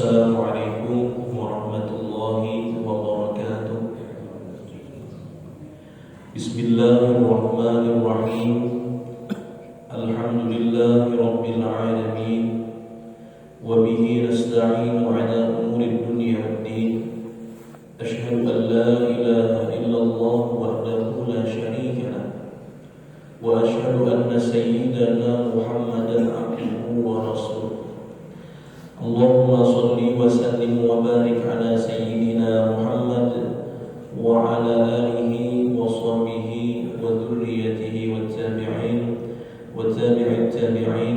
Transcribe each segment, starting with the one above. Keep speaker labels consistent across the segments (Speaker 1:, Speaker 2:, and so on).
Speaker 1: Assalamualaikum warahmatullahi wabarakatuh. Bismillahirrahmanirrahim. Alhamdulillahi rabbil alamin. Wa bihi nasta'inu ala umuri dunya waddin. Ashhadu an la ilaha illallah wahdahu la syarika lah. Wa ashhadu anna sayyidana Muhammadan abduhu wa rasuluh. Allahumma salli wa sallim wa barik ala sayyidina Muhammad wa ala alihi wa sahbihi wa dhurriyyatihi wa tabi'in wa tabi'it tabi'in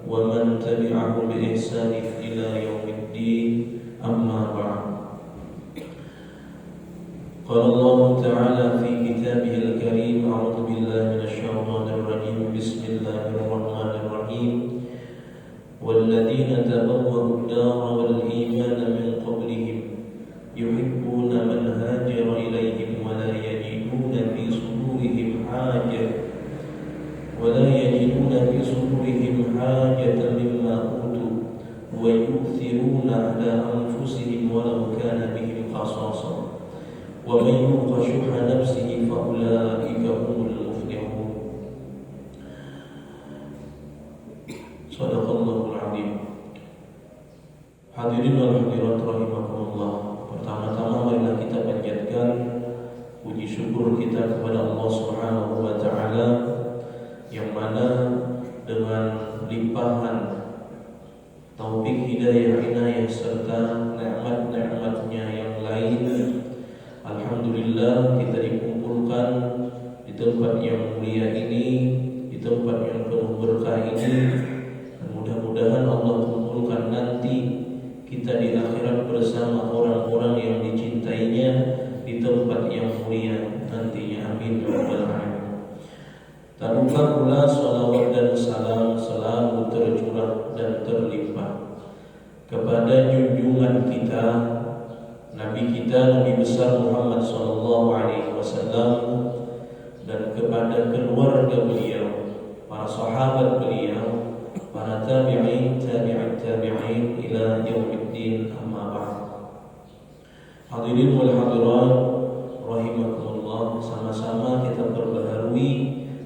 Speaker 1: wa man tabi'ahum bi ihsan ila yaumiddin, amma ba'd. Qala Allah ta'ala fi kitabihil karim, a'udzu billahi minasy syaithanir rajim. Bismillahirrahmanirrahim. والذين تبوأوا الدار والإيمان من قبلهم يحبون من هاجر إليهم ولا يجدون في صدورهم حاجة مما أوتوا ويؤثرون على أنفسهم ولو كان بهم خصاصة ومن يوق شح نفسه فأولئك هم المفلحون. Sadaqallahul azim. Hadirin wal hadirat rahimakumullah. Pertama-tama marilah kita panjatkan puji syukur kita kepada Allah Subhanahu wa taala yang mana dengan limpahan taufik, hidayah, inayah serta nikmat-nikmatnya yang lain, alhamdulillah kita dikumpulkan di tempat yang mulia ini, di tempat yang penuh berkah ini. Mudah-mudahan Allah kumpulkan nanti kita di akhirat bersama orang-orang yang dicintainya di tempat yang mulia nantinya. Amin ya rabbal alamin. Tak lupa pula salawat dan salam selalu tercurah dan terlimpah kepada junjungan kita, Nabi kita, Nabi besar Muhammad sallallahu alaihi wasallam, dan kepada keluarga beliau, para sahabat beliau, para tabi'in, tabi'at tabi'in ila yaumiddin, amma ba'd. Hadirin wal hadirat rahimakumullah, sama-sama kita perbaharui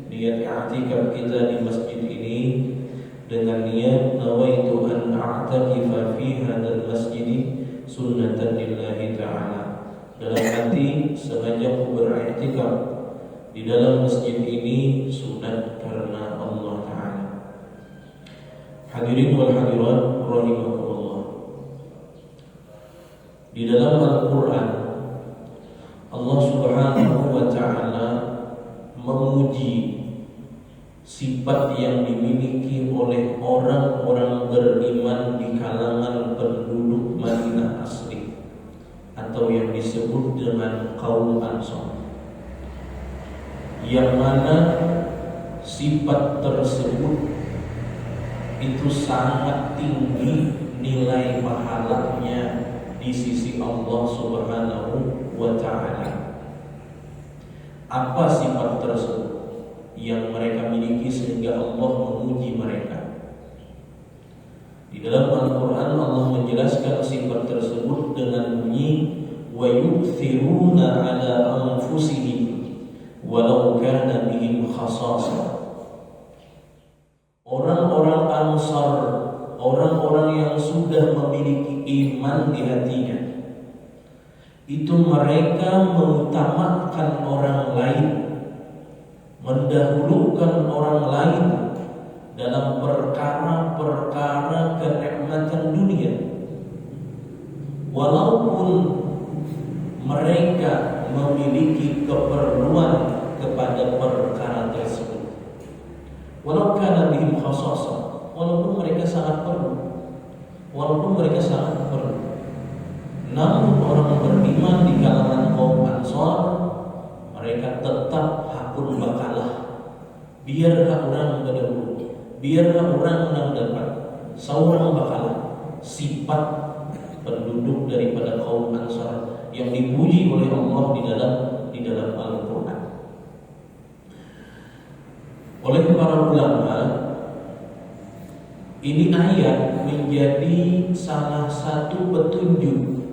Speaker 1: niat i'tikaf kita di masjid ini dengan niat nawaitu an a'takifa fi hadzal masjid sunnatan lillahi ta'ala. Dalam hati sengaja aku beriktikaf di dalam masjid ini sunat karena Allah Ta'ala. Hadirin wal hadirat rahimakumullah. Di dalam Al-Quran Allah Subhanahu wa ta'ala memuji sifat yang dimiliki oleh orang-orang beriman di kalangan penduduk Madinah asli, atau yang disebut dengan kaum Ansar, yang mana sifat tersebut itu sangat tinggi nilai pahalanya di sisi Allah Subhanahu wa ta'ala. Apa sifat tersebut yang mereka miliki sehingga Allah memuji mereka? Di dalam Al-Quran Allah menjelaskan sifat tersebut dengan bunyi wa yu'thiruna ala anfusihim walau kana bihim khasasah. Orang-orang Ansar, orang-orang yang sudah memiliki iman di hatinya, itu mereka mengutamakan orang lain, mendahulukan orang lain dalam perkara-perkara kenikmatan dunia, walaupun mereka memiliki keperluan kepada perkara tersebut. Walau kana bihim khasasah, walaupun mereka sangat perlu, namun orang beriman di kalangan kaum Ansar, mereka tetap hakun bakalah, biarlah orang berdahulu, biarlah orang mendapat seorang bakalah. Sifat penduduk daripada kaum Ansar yang dipuji oleh Allah di dalam Al-Quran. Oleh para ulama, ini ayat menjadi salah satu petunjuk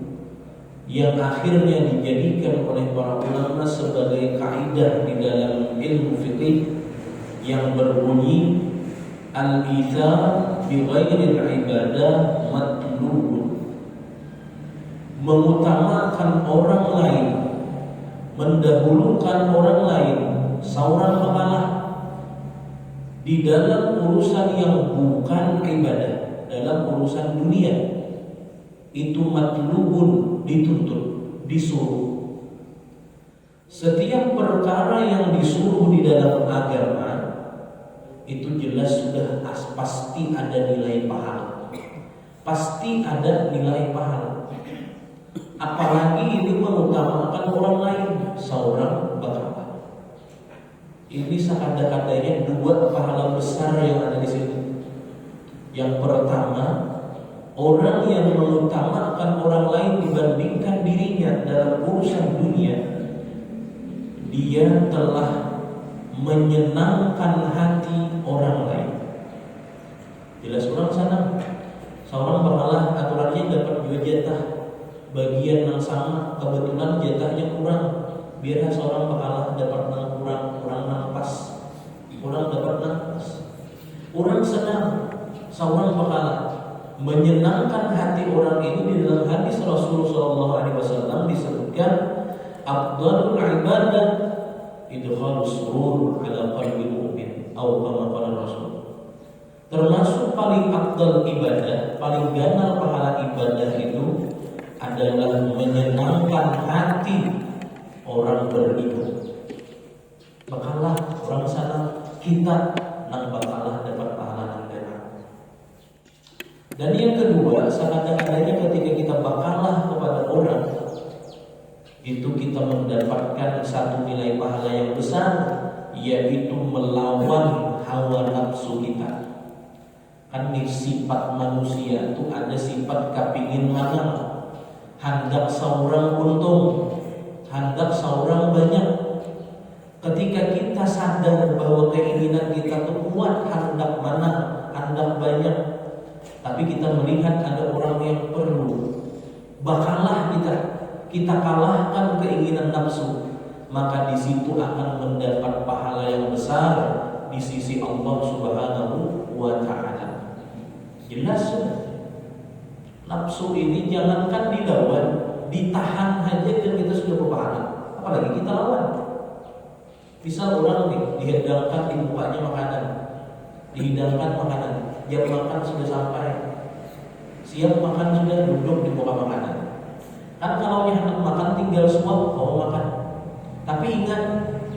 Speaker 1: yang akhirnya dijadikan oleh para ulama sebagai kaidah di dalam ilmu fikih yang berbunyi al-ithar bi ghairi al-ibadah matlubun. Mengutamakan orang lain, mendahulukan orang lain, seorang mengalah di dalam urusan yang bukan ibadah, dalam urusan dunia, itu matlubun, dituntut, disuruh. Setiap perkara yang disuruh di dalam agama itu jelas sudah pasti ada nilai pahala, pasti ada nilai pahala. Apalagi ini mengutamakan orang lain, seorang berkata. Ini sekadar-kadarnya dua pahala besar yang ada di sini. Yang pertama, orang yang mengutamakan orang lain dibandingkan dirinya dalam urusan dunia, dia telah menyenangkan hati orang lain. Jelas orang senang. Seorang mengalah aturannya dapat 2 jatah bagian yang sama, kebetulan jatahnya kurang. Biar seorang mengalah dapat kurang pas, orang dapat pas. Orang senang, seorang mengalah. Menyenangkan hati orang ini di dalam hadis Rasulullah SAW disebutkan afdhalul ibadah idkhalus surur ala qalbi mu'min atau kama qala Rasul. Termasuk paling afdal ibadah, paling ganal pahala ibadah itu adalah menyenangkan hati orang beriman. Bakalah orang sana kita nang bakalah dapat pahala nang ganal. Dan yang kedua, kadang-kadangnya ketika kita bakalah kepada orang, itu kita mendapatkan satu nilai pahala yang besar, yaitu melawan hawa nafsu kita. Kan di sifat manusia itu ada sifat kepingin menang, hendak seorang untung, hendak seorang banyak. Ketika kita sadar bahwa keinginan kita itu kuat, hendak menang, hendak banyak, tapi kita melihat ada orang yang perlu, bakalah kita kalahkan keinginan nafsu, maka di situ akan mendapat pahala yang besar di sisi Allah Subhanahu wa Ta'ala. Jelas nafsu ini jangankan dilawan, ditahan aja dan kita sudah berpahala, apalagi kita lawan. Misal orang nih dihidangkan di mukanya makanan, dihidangkan makanan, jam makan sudah sampai, siap makan sudah, duduk di muka makanan. Kan kalau hendak makan tinggal suap mau makan. Tapi ingat,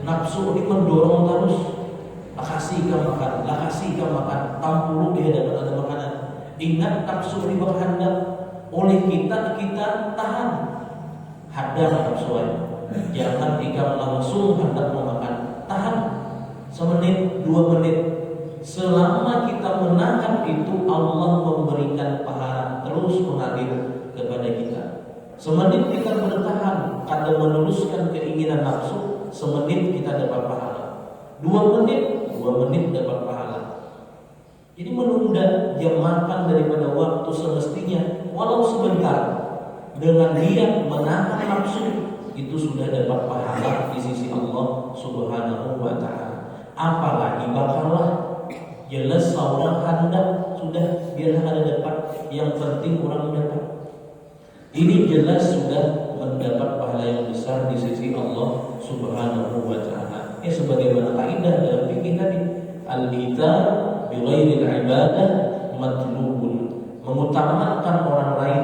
Speaker 1: nafsu ini mendorong terus. Lah kasih ke makan, tampulu di hadapan ada makanan. Ingat, nafsu ini berhendak, oleh kita tahan. Hadang nafsu. Jangan ikam langsung hendak mau makan, tahan semenit, 2 menit. Selama kita menahan itu, Allah memberikan pahala terus mengalir kepada kita. Semenit kita bertahan, ada meneruskan keinginan nafsu, semenit kita dapat pahala. 2 menit dapat pahala. Jadi menunda jam makan daripada waktu semestinya, walau sebentar, dengan niat menahan nafsu, itu sudah dapat pahala di sisi Allah Subhanahu wa Ta'ala. Apalagi bakalah, jelas seorang hendak sudah biar ada dapat, yang penting orang dapat. Ini jelas sudah mendapat pahala yang besar di sisi Allah Subhanahu wa Ta'ala. Ini sebagaimana kaidah dalam fikih tadi, al-ithar bi ghairi al-ibadah matlubun. Mengutamakan orang lain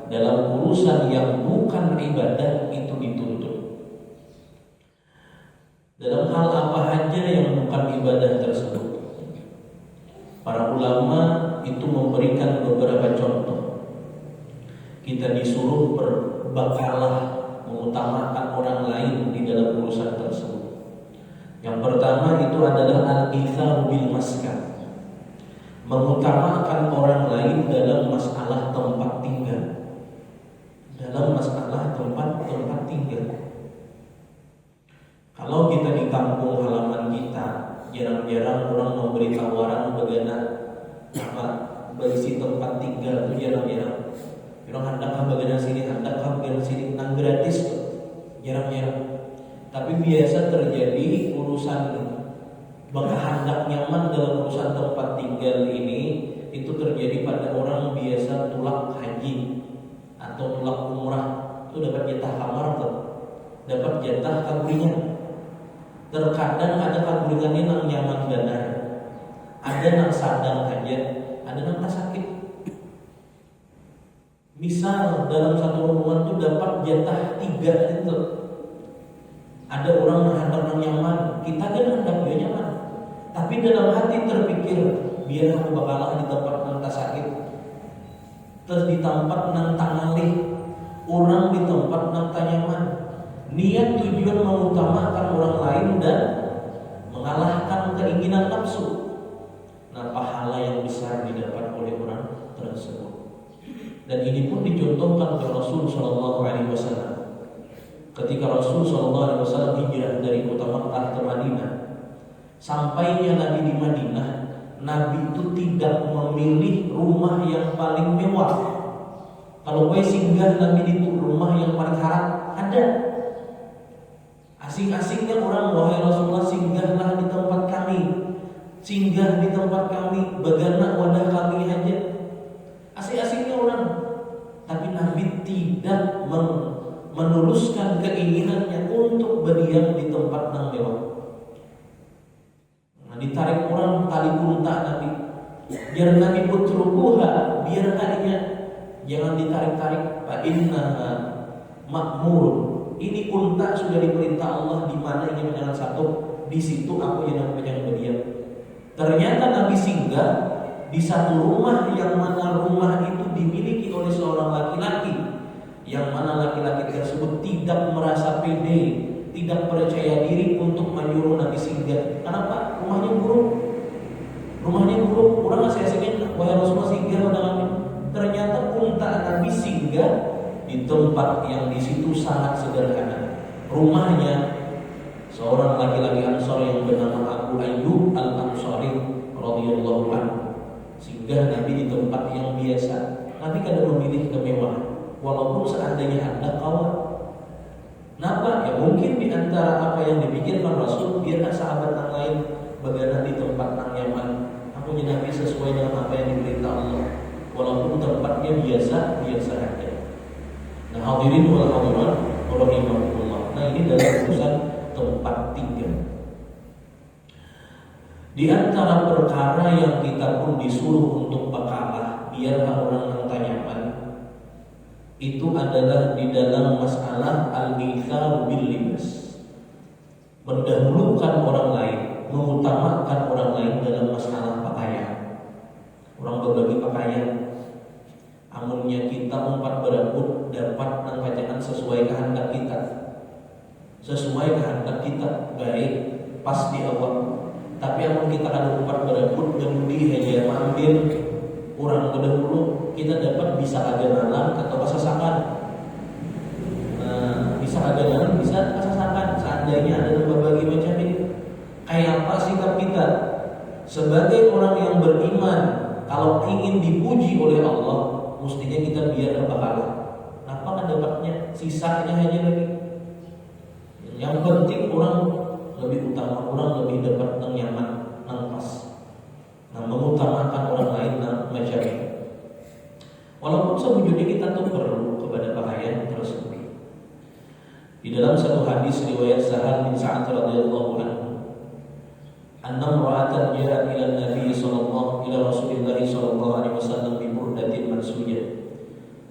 Speaker 1: dalam urusan yang bukan ibadah itu dituntut. Dalam hal apa saja yang bukan ibadah tersebut, para ulama itu memberikan beberapa contoh. Kita disuruh berbakalah, mengutamakan orang lain di dalam urusan tersebut. Yang pertama itu adalah al-ithar bil maskan, mengutamakan orang lain dalam masalah tempat tinggal. Dalam masalah tempat tinggal. Kalau kita di kampung halaman kita, jarang-jarang orang memberi tawaran bagaimana berisi tempat tinggal itu jarang-jarang. Orang hendak bagian sini, hendak bagian sini, nang gratis tuh jarang-jarang. Tapi biasa terjadi urusan maka hendak nyaman dalam urusan tempat tinggal ini itu terjadi pada orang biasa tulak haji atau tulak umrah, itu dapat jatah kamar tuh, dapat jatah kaguringan. Terkadang ada kaguringannya nang nyaman benar, ada nang sadang aja, ada nang tak sakit. Misal dalam satu rombongan itu dapat jatah 3 itu. Ada orang hendak nyaman, kita kan hendak dia nyaman. Tapi dalam hati terpikir, biar aku bakalan di tempat nang tak sakit. Terus di tempat nang tak ngalih, orang di tempat nang tak nyaman. Niat tujuan mengutamakan orang lain dan mengalahkan keinginan nafsu. Nah, pahala yang besar didapat oleh orang tersebut. Dan ini pun dicontohkan oleh Rasul Shallallahu Alaihi Wasallam. Ketika Rasul Shallallahu Alaihi Wasallam hijrah dari kota Makkah ke Madinah, sampainya Nabi di Madinah, Nabi itu tidak memilih rumah yang paling mewah. Kalau gue singgah Nabi di rumah yang paling haram, ada. Asing-asingnya orang, wahai Rasulullah, singgahlah di tempat kami, singgah di tempat kami, bagaimana wadah kami aja. Asing-asingnya orang, tapi Nabi tidak meneruskan keinginannya untuk berdiam di tempat yang mewah. Nah, ditarik orang tali unta Nabi, biar Nabi putrubuha, biar harinya jangan ditarik-tarik. Fa inna makmur. Ini unta sudah diperintah Allah di mana ingin menjalan satu, di situ aku yang berdiam. Ternyata Nabi singgah di satu rumah yang mana rumah itu dimiliki oleh seorang laki-laki, yang mana laki-laki tersebut tidak merasa pede, tidak percaya diri untuk menyuruh Nabi singgah. Kenapa? Rumahnya buruk. Orang asing-asingnya, wahai Rasulullah singgah pada kami. Ternyata unta Nabi singgah di tempat yang di situ sangat sederhana. Rumahnya seorang laki-laki Ansor yang bernama Abu Ayyub Al-Ansari radhiyallahu anhu. Singgah Nabi di tempat yang biasa. Nabi kadang memilih kemewahan, walaupun seandainya ada kawan. Kenapa? Ya mungkin di antara apa yang dipikirkan Rasul, biar sahabat yang lain bagaimana di tempat yang nyaman. Aku Nabi sesuai dengan apa yang diperintah Allah, walaupun tempatnya biasa saja. Nah, hadirin wal hadirat rahimakumullah. Nah, ini dalam urusan tempat tinggal. Di antara perkara yang kita pun disuruh untuk bakalah biar orang yang nyaman, itu adalah di dalam masalah al-ithar bil libas, mendahulukan orang lain, mengutamakan orang lain dalam masalah pakaian. Orang berbagi pakaian, amunnya kita umpat berebut dapat nangkajangan sesuai kehendak kita, baik pas di awal. Tapi amun kita ada umpat berebut gemudi hanya ambil orang kedahulu, kita dapat bisa agak nalang atau kesesakan. Bisa agak nalang, bisa kesesakan. Seandainya ada berbagi macam ini, kayak apa sikap kita sebagai orang yang beriman? Kalau ingin dipuji oleh Allah, mestinya kita biar kebakaran. Apa kan dapatnya? Sisanya aja lagi. Yang penting orang lebih utama, orang lebih dapat yang nyaman, yang pas. Nah, mengutamakan orang lain macam ini. Walaupun sebujurnya kita tuh perlu kepada pakaian tersebut. Di dalam satu hadis riwayat Sahal bin Sa'ad radhiyallahu anhu, anna imra'atan ja'at ila Nabi sallallahu ila Rasulillah sallallahu alaihi wasallam bi burdatin mansujah.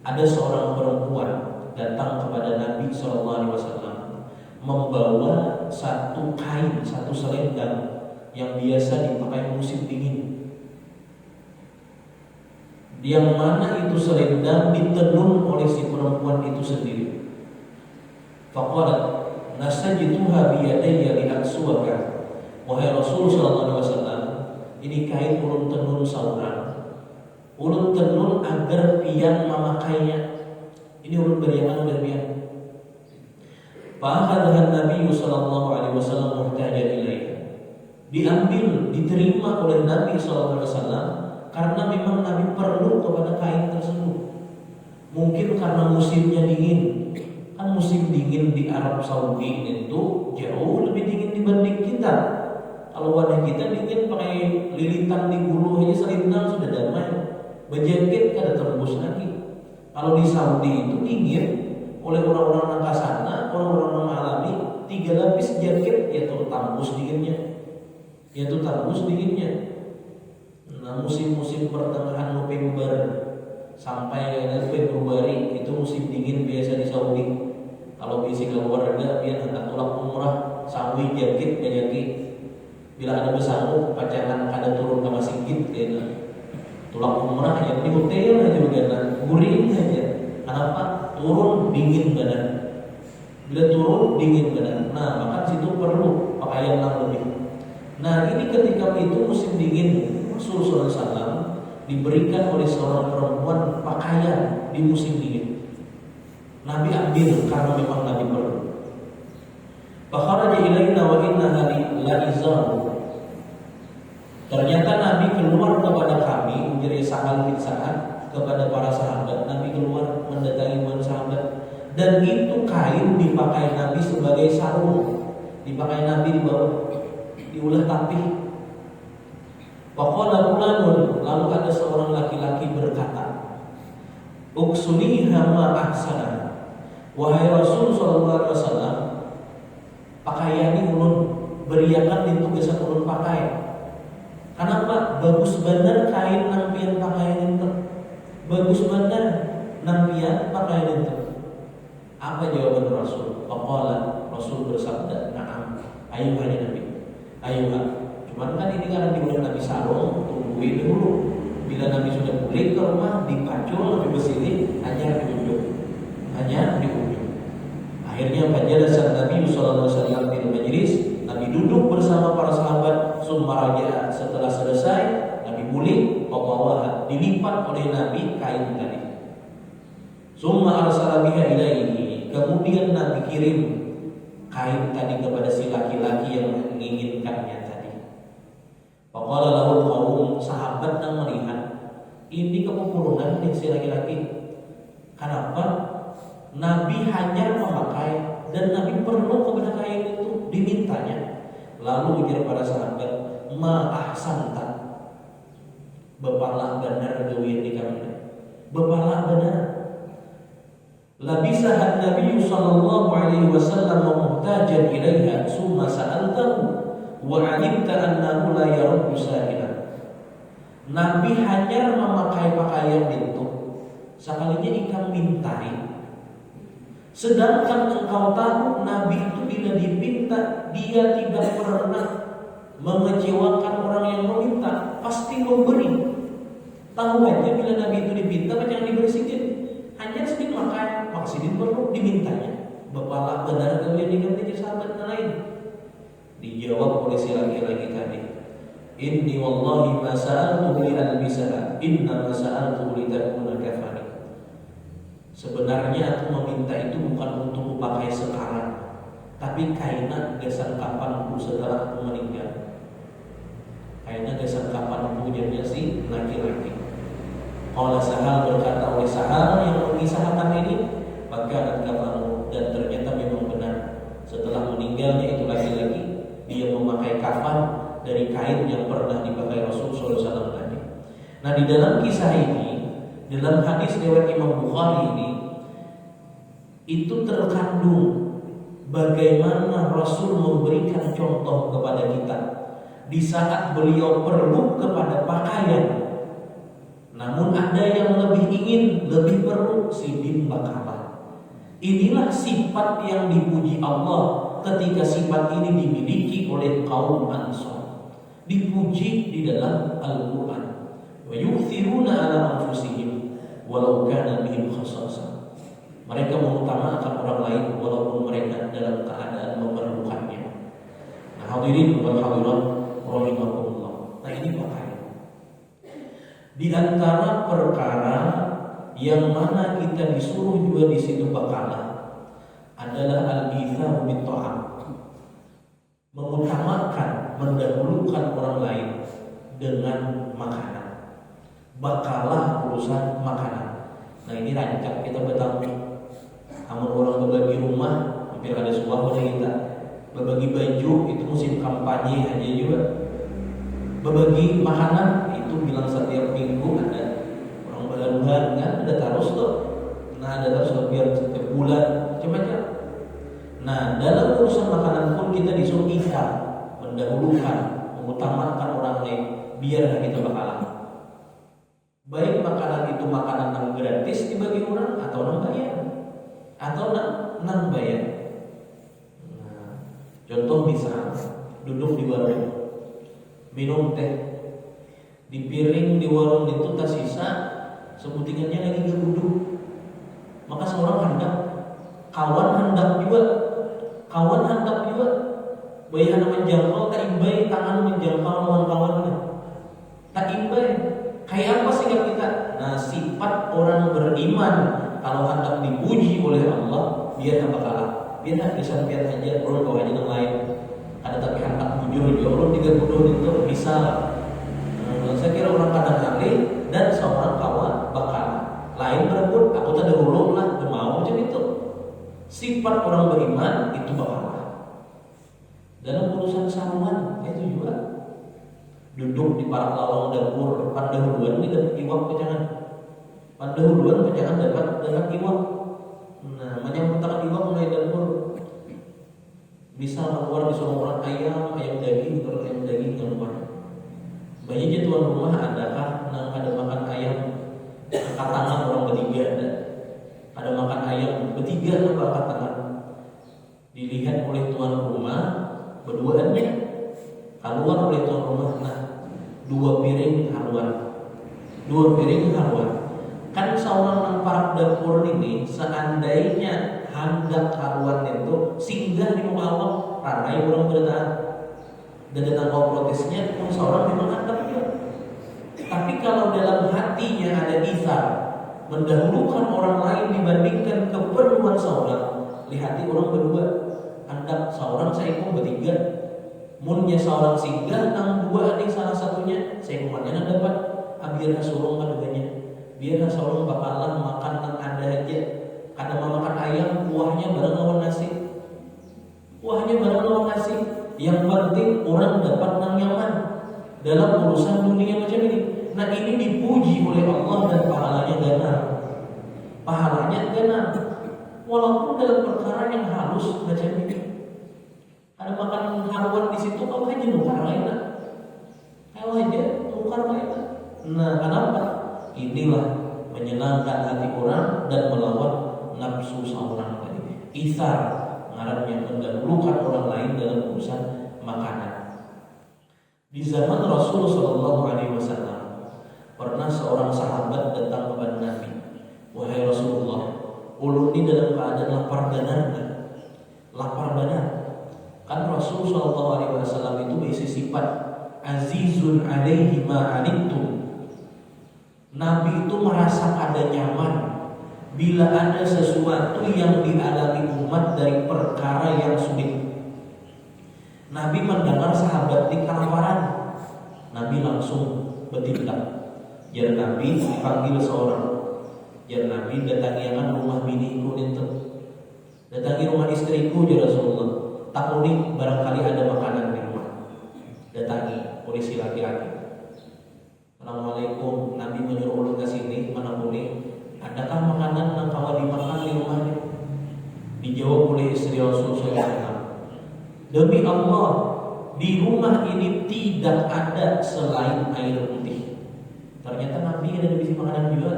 Speaker 1: Ada seorang perempuan datang kepada Nabi sallallahu alaihi wasallam membawa satu kain, satu selendang yang biasa dipakai musim dingin, yang mana itu selendang ditenun oleh si perempuan itu sendiri. Faqalat nasajituha biyadayya li'aksuwaka. Wahai Rasul sallallahu alaihi wasallam, ini kain ulun tenun sauran, ulun tenun agar pian memakainya. Ini ulun beriaman berpian. Fa'akhadha Nabi sallallahu alaihi wasallam muhtajan ilaiha. Diambil, diterima oleh Nabi sallallahu alaihi wasallam karena memang Nabi perlu kepada kain tersebut. Mungkin karena musimnya dingin. Kan musim dingin di Arab Saudi itu jauh lebih dingin dibanding kita. Kalau wadah kita dingin pakai lilitan di gulu aja selintang sudah damai. Berjaket kada tembus lagi. Kalau di Saudi itu dingin oleh orang-orang nangka sana, orang-orang mengalami 3 lapis jaket yaitu tembus dinginnya. Nah, musim-musim pertengahan November sampai Februari itu musim dingin biasa di Saudi. Kalau bisi keluarga biar hendak tulak umrah, sawi jaket kayaki. Bila ada bersanggup pacangan kada turun ke masjid kayaknya. Tulak umrah yang di hotel aja begana, guring aja. Kenapa? Turun dingin badan. Bila turun dingin badan. Nah, maka situ perlu pakaian yang lebih. Nah, ini ketika itu musim dingin, Rasulullah SAW diberikan oleh seorang perempuan pakaian di musim dingin. Nabi ambil karena memang Nabi perlu. Fakharaja ilaina wa inna la izam. Ternyata Nabi keluar kepada kami, menjadi Sahal bin Sa'ad, kepada para sahabat. Nabi keluar mendatangi para sahabat, dan itu kain dipakai Nabi sebagai sarung, dipakai Nabi di bawah, diulah tapih. Waqala fulanun, lalu ada seorang laki-laki berkata, uksuniha ma ahsana. Wahai Rasul sallallahu alaihi wasallam, pakaian ini ulun beriakan itu biasa ulun pakai. Kenapa? Bagus benar kain nampian pakaian itu. Bagus benar nampian pakaian itu. Apa jawaban Rasul? Faqala, Rasul bersabda, "Na'am." Ayo hai Nabi. Ayo. Cuman kan ini karena diulang Nabi sarung, tungguin dulu. Bila Nabi sudah pulih ke rumah, dipacul Nabi bersini, hanya di ujung. Akhirnya majlis Nabi sallallahu alaihi wasallam di majlis, Nabi duduk bersama para sahabat, sumaraja. Setelah selesai, Nabi pulih, bawa dilipat oleh Nabi kain tadi. Summa arsala biha ilaihi, kemudian Nabi kirim kain tadi kepada si laki-laki yang menginginkannya tadi. Faqala lahu qaum, sahabat yang melihat ini kepemurungan dari si laki-laki. Kenapa? Nabi hanya memakai dan Nabi perlu kepada kain itu, dimintanya. Lalu ujar para sahabat, ma ahsanta, bapaklah benar gawian di kami, bapaklah benar. Labisahan Nabi sallallahu alaihi wasallam muhtajan ilaiha summa sa'altahu wa 'alimta annahu la yaruddu sa'ilan. Nabi hanya memakai pakaian itu sekalinya ikam mintai. Sedangkan engkau tahu Nabi itu bila diminta, dia tidak pernah mengecewakan orang yang meminta, pasti memberi. Tahu aja bila Nabi itu diminta macam diberi sedikit, hanya sedikit makan, sedikit perlu dimintanya. Bapak benar kalian diganti sahabat lain. Dijawab oleh si laki-laki tadi, inni wallahi ma sa'altu li albisaha, inna ma sa'altu li takuna kafani. Sebenarnya aku meminta itu bukan untuk pakai sekarang, tapi kaina gesan kapanku setelah aku meninggal. Kaina gesan kapanku jadinya si laki-laki. Kalau Sahal berkata oleh Sahal yang mengisahkan ini, maka kafanu, dan ternyata memang benar. Setelah meninggalnya itu laki-laki, dia memakai kafan dari kain yang pernah dipakai Rasul SAW tadi. Nah, di dalam kisah ini, dalam hadis riwayat Imam Bukhari ini, itu terkandung bagaimana Rasul memberikan contoh kepada kita di saat beliau perlu kepada pakaian. Namun ada yang lebih ingin, lebih perlu, sidin bakalah. Inilah sifat yang dipuji Allah ketika sifat ini dimiliki oleh kaum Ansar. Dipuji di dalam Al-Quran. Wa yu'thiruna ala anfusihim walau kana bihim khasasah. Mereka mengutamakan orang lain walaupun mereka dalam keadaan memerlukannya. Nah, hadirin wal hadirat rahimakumullah. Nah, ini pakaian. Di antara perkara yang mana kita disuruh juga di situ bakalah adalah al-ithar bit ta'am. Mengutamakan, mendahulukan orang lain dengan makanan. bakalah urusan makanan. Nah ini rancak kita bertamu. Amun orang berbagi rumah, hampir ada sebuah pada kita. Berbagi baju itu musim kampanye aja juga. Berbagi makanan itu bilang setiap minggu ada orang baruhan kan ada terus tuh. Nah ada terus biar setiap bulan macam-macam. Nah dalam urusan makanan pun kita disuruh ikhlas, mendahulukan, mengutamakan orang lain biar kita bakalan. Baik makanan itu makanan yang gratis dibagi orang atau non bayar atau non bayar. Nah, contoh misal duduk di warung minum teh di piring di warung itu tak sisa sebutingannya lagi gak duduk, maka seorang hendak kawan hendak juga bayar menjangkau tak imbai tangan menjangkau lawan kawannya tak imbai. Kayak apa sikap kita? Nah sifat orang beriman kalau hendak dipuji oleh Allah biar apa kalah, biar tak disampaikan aja orang bawa aja yang lain. Ada tapi hendak bujur juga orang 30 itu bisa. Saya kira orang kadang kali dan seorang kawan bakal lain berebut aku tak dahulu lah mau macam itu. Sifat orang beriman itu bakal dalam urusan sarungan itu juga. Duduk di parak lawang dapur pandahuluan ini dapat iwak pecangan. Pandahuluan pecangan dapat iwak. Nah, menyambutkan iwak mulai dapur. Misal keluar disuruh orang ayam daging, terus ayam daging keluar. Banyak aja tuan rumah adakah nang ada makan ayam angkat tangan orang bertiga ada makan ayam bertiga tuh angkat tangan. Dilihat oleh tuan rumah berduaannya keluar oleh tuan rumah. Nah, dua piring haluan. Kan seorang parak dapur ini seandainya hendak haluan itu singgah di muka Allah, ranai orang bertahan. Dan dengan protesnya pun seorang memang hendak juga. Tapi kalau dalam hatinya ada isar, mendahulukan orang lain dibandingkan keperluan seorang, lihat orang berdua, hendak seorang saya pun bertiga. Munnya seorang singgah nang dua nih salah satunya saya kumannya nang dapat biar surung kadangnya biar seorang bakalan makan nang ada aja kadang mau makan ayam kuahnya bareng lawan nasi yang penting orang dapat nang nyaman dalam urusan dunia macam ini. Nah ini dipuji oleh Allah dan pahalanya ganas walaupun dalam perkara yang halus macam ini. Ada makan haluan di situ kau aja nukar lain lah. Kau aja nukar lain lah. Nah kenapa? Inilah menyenangkan hati orang dan melawan nafsu seorang tadi. Isar ngarannya mendahulukan orang lain dalam urusan makanan. Di zaman Rasulullah SAW pernah seorang sahabat datang kepada Nabi. Wahai Rasulullah, ulun ini dalam keadaan lapar benar. Kan Rasul SAW itu berisi sifat azizun alaihi ma anittum. Nabi itu merasa ada nyaman bila ada sesuatu yang dialami umat dari perkara yang sulit. Nabi mendengar sahabat di kelaparan, Nabi langsung bertindak. Jar Nabi dipanggil seorang, jar Nabi datangi rumah biniku itu, datangi rumah istriku ya Rasulullah. Tak unik barangkali ada makanan di rumah. Datangi polisi laki-laki. Assalamualaikum. Nabi menyuruh ulun ke sini mana unik. Adakah makanan yang kau dimakan di rumahnya? Dijawab oleh istri Rasulullah SAW. Demi Allah, di rumah ini tidak ada selain air putih. Ternyata Nabi ada di makanan juga.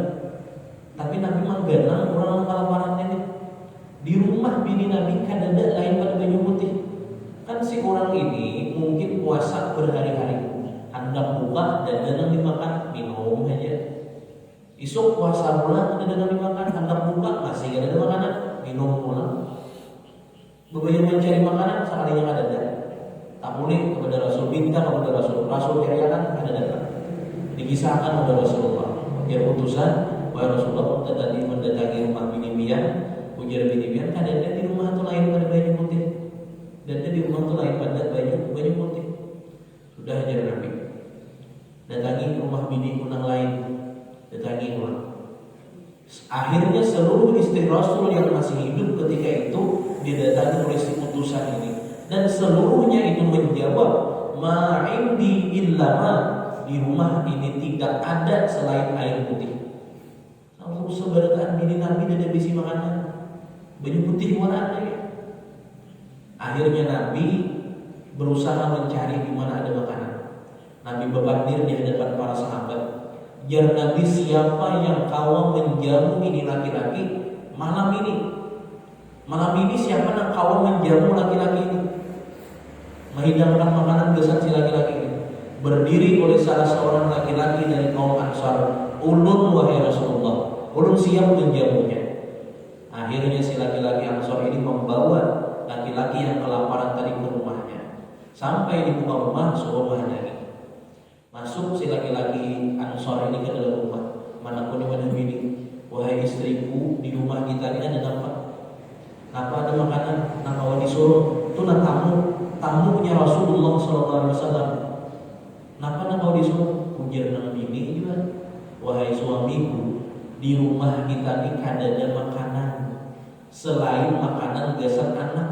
Speaker 1: Tapi Nabi mengganang orang kelaparan ini. Di rumah bini Nabi kan ada lain pada baju putih. Kan si orang ini mungkin puasa berhari-hari, hendak buka dan jangan dimakan, minum aja. Isuk puasa pulang ada jangan dimakan, hendak buka masih ada makanan, minum pulang. Bebayar mencari makanan sekalinya ada. Tak boleh kepada Rasul, minta kepada Rasul kiriakan ada datang. Dikisahkan oleh Rasulullah. Dia utusan bahwa Rasulullah tadi mendatangi rumah bini Mian. Ujar bini biar kadang-kadang di rumah itu lain pada baju putih, dan di rumah itu lain pada baju putih. Sudah ajar Nabi datangi rumah bini kunang lain, datangi ulang. Akhirnya seluruh istri Rasul yang masih hidup ketika itu didatangi oleh si utusan ini, dan seluruhnya itu menjawab, ma indi illa ma, di rumah ini tidak ada selain air putih. Lalu seberataan diri Nabi tidak bisa makanan, baju putih mana ada ya. Akhirnya Nabi berusaha mencari di mana ada makanan. Nabi berbandir di hadapan para sahabat, "Ya Nabi, siapa yang kau menjamu ini laki-laki malam ini? Malam ini siapa yang kau menjamu laki-laki ini? Menghidangkan makanan besar si laki-laki ini." Berdiri oleh salah seorang laki-laki dari kaum Ansar, "Ulun wahai Rasulullah, ulun siap menjamunya." Akhirnya si laki-laki Ansar ini membawa laki-laki yang kelaparan tadi ke rumahnya. Sampai di muka rumah, suruh lagi. Masuk si laki-laki Ansar ini ke dalam rumah. Mana pun yang ini, "Wahai istriku, di rumah kita ini ada apa? Kenapa ada makanan? Kenapa disuruh? Itu tamu punya Rasulullah SAW. Kenapa kau disuruh?" Ujar Nabi ini juga, "Wahai suamiku, di rumah kita ini ada makanan selain makanan gasan anak.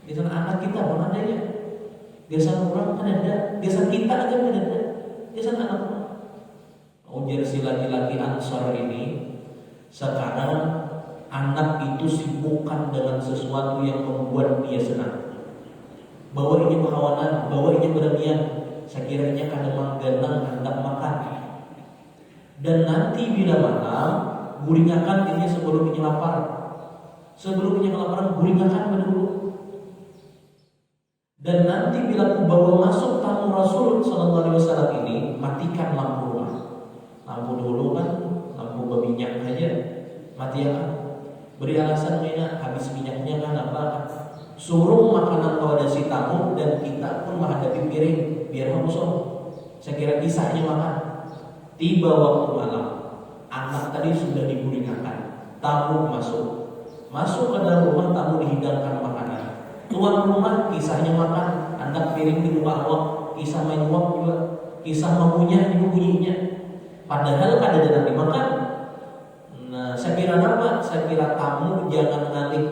Speaker 1: Gasan anak kita mana ada ya? Gasan orang kan ada, gasan kita aja kan ada, gasan anak orang." Ujar si laki-laki Ansar ini, sekarang anak itu sibukkan dengan sesuatu yang membuat dia senang. Bawa ini perlawanan, bawa ini beranian. Sekiranya kada mangganang hendak makan. Dan nanti bila malam, guringakan ini sebelum ini lapar. Sebelum ini kelaparan, guringakan dulu. Dan nanti bila ku bawa masuk tamu Rasul SAW ini, matikan lampu rumah. Lampu dulu kan, lampu berminyak aja, matikan. Beri alasan mainnya, habis minyaknya kan apa? Suruh makanan kepada si tamu dan kita pun menghadapi piring biar kosong. Saya kira kisahnya makan. Tiba waktu malam, anak tadi sudah diguringakan, tamu masuk ke dalam rumah, tamu dihidangkan makanan. Tuan rumah kisahnya makan, anak piring di rumah Allah, kisah main uang juga, kisah mengunyah juga bunyinya. Padahal kada ada Nabi makan. Nah, saya kira apa? Saya kira tamu jangan ngalih.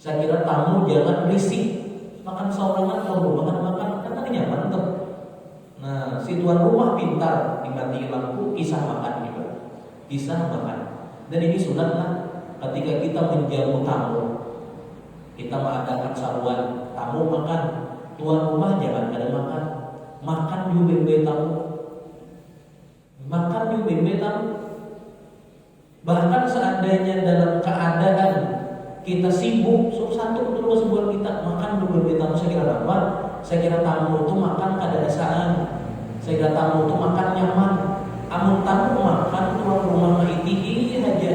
Speaker 1: Saya kira tamu jangan risih. Makan seorangan kalau makan kan tadi nyaman tuh. Nah, si tuan rumah pintar, dimatiin lampu, kisah makan juga. Kisah makan. Dan ini sunat lah. Ketika kita menjamu tamu, kita mengadakan saruan, tamu makan, tuan rumah jangan kada makan. Makan juga bebe tamu. Makan juga bebe tamu. Bahkan seandainya dalam keadaan kita sibuk, suruh satu dulu sebuah kita makan dulu bebe tamu. Saya kira apa? Saya kira tamu itu makan kada dasaan. Saya kira tamu itu makan nyaman. Amun tamu makan tuan rumah itihi aja.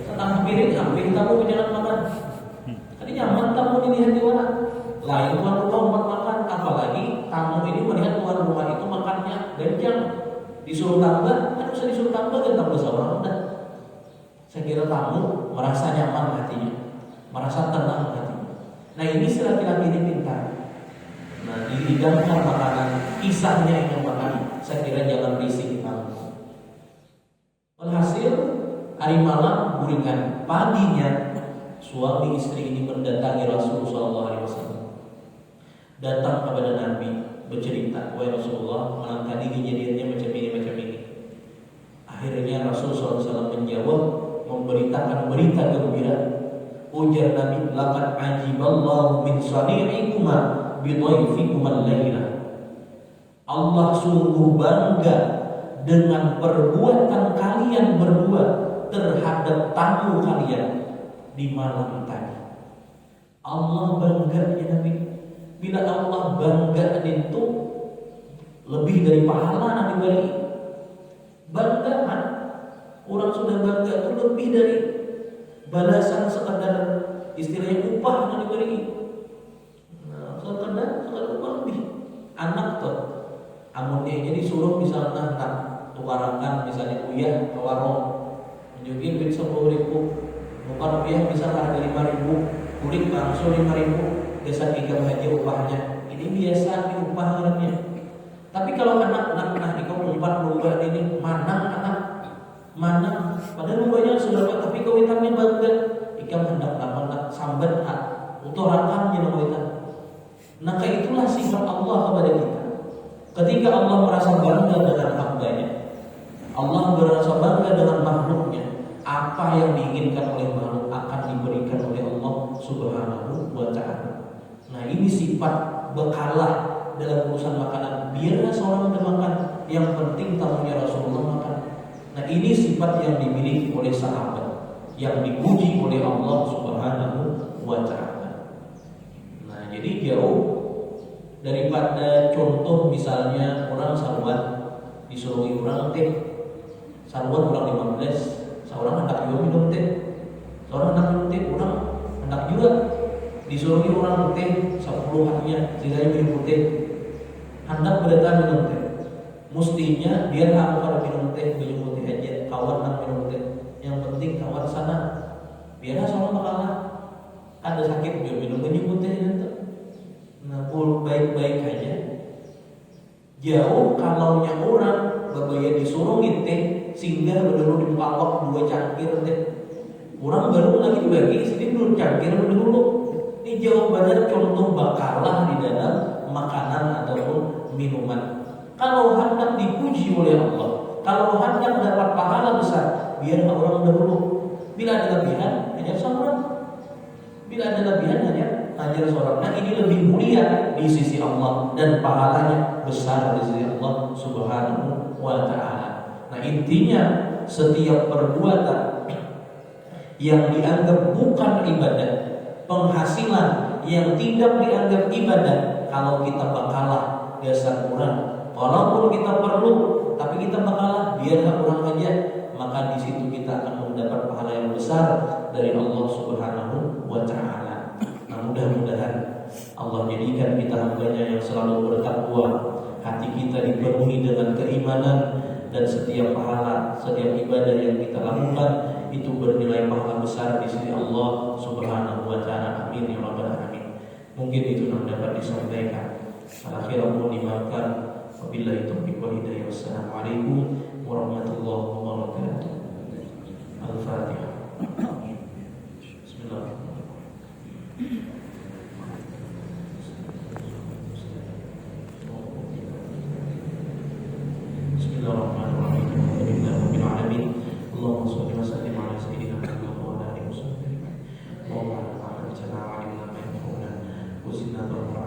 Speaker 1: Tentang piring ambil tamu berjalan makan. Tadi nyaman tamu dilihat di mana? Lain tuan rumah umat makan, apalagi tamu ini melihat tuan rumah itu makannya ganjang. Disuruh tambah, kan bisa disuruh tambah dan tambah seorang udah. Saya kira tamu merasa nyaman hatinya, merasa tenang hatinya. Nah ini si laki-laki ini pintar. Nah dihidangkan makanan, kisahnya yang makan. Saya kira jangan risih tamu. Alhasil hari malam guringan, paginya suami istri ini mendatangi Rasulullah SAW. Datang kepada Nabi bercerita, "Wahai Rasulullah, malam tadi kejadiannya macam ini. Akhirnya Rasulullah SAW menjawab, memberitakan berita gembira. Ujar Nabi, "Laqad ajiballahu min sani'ikuma bi dhaifikuma al-laila." Allah sungguh bangga dengan perbuatan kalian berdua terhadap tamu kalian di malam tadi. Allah bangga ya Nabi. Bila Allah bangga itu lebih dari pahala Nabi beri. Bangga kan? Orang sudah bangga itu lebih dari balasan sekadar istilahnya upah Nabi beri. Nah, sekadar upah lebih. Anak tuh amunnya jadi suruh misalnya tukarangan misalnya uyah ke warung menjukin duit 10.000, bukan uyah bisa harga 5.000, kulit langsung 5.000, biasa 3 aja upahnya. Ini biasa di upah orangnya. Tapi kalau anak di kau 4 ini mana anak Mana padahal banyak sudah tapi kawitannya bangga ikam hendak nak sambat utarakan jeung kawitan. Nah itulah sifat Allah kepada kita. Ketika Allah merasa bangga dengan hambanya, Allah merasa bangga dengan makhluknya, apa yang diinginkan oleh makhluk akan diberikan oleh Allah Subhanahu wa ta'ala. Nah ini sifat bekalah dalam urusan makanan. Biarlah seorang makan, yang penting tamunya Rasulullah makan. Nah ini sifat yang dimiliki oleh sahabat, yang dipuji oleh Allah Subhanahu wa ta'ala. Nah jadi jauh daripada contoh misalnya orang sarwan disuruh orang teh, sarwan orang 15, seorang hendak juga minum teh, seorang hendak minum teh, orang hendak juga disuruh orang teh 10 harinya tidak minum teh, hendak berdatang minum teh. Mestinya dia aku pada minum teh, minum teh aja, kawan nak minum teh. Yang penting kawan sana. Biarlah seorang bakalan ada sakit juga minum teh itu. Nah, baik-baik aja. Jauh kalau nya orang babaya disuruh teh singgah dulu di muka 2 cangkir teh. Orang baru lagi dibagi sini dulu cangkir dulu. Ini jawabannya contoh bakalah di dalam makanan ataupun minuman. Kalau hendak dipuji oleh Allah, kalau hendak dapat pahala besar, biar orang dahulu. Bila ada lebihan, hanya seorang. Bila ada lebihan, hanya seorang. Nah ini lebih mulia di sisi Allah dan pahalanya besar di sisi Allah Subhanahu wa ta'ala. Nah intinya setiap perbuatan yang dianggap bukan ibadah, penghasilan yang tidak dianggap ibadah, kalau kita bakalah dasar orang. Walaupun kita perlu, tapi kita bakalah biarlah orang aja, maka di situ kita akan mendapat pahala yang besar dari Allah Subhanahu wa ta'ala. Nah mudah-mudahan Allah jadikan kita hambanya yang selalu bertakwa, hati kita dipenuhi dengan keimanan, dan setiap pahala, setiap ibadah yang kita lakukan itu bernilai pahala besar di sisi Allah Subhanahu wa ta'ala. Amin ya rabbal alamin. Mungkin itu yang dapat disampaikan. Akhir Allah dimaafkan. Wabillahi taufiq wal hidayah. Wassalamualaikum warahmatullahi wabarakatuh. Al-Fatihah. Bismillahirrahmanirrahim. Bismillahirrahmanirrahim. Alhamdulillahirabbil alamin. Allahumma shalli wa sallim ala sayyidina Muhammad wa ala alihi wasallam. Wa ala alihi wa sahbihi wa sallam.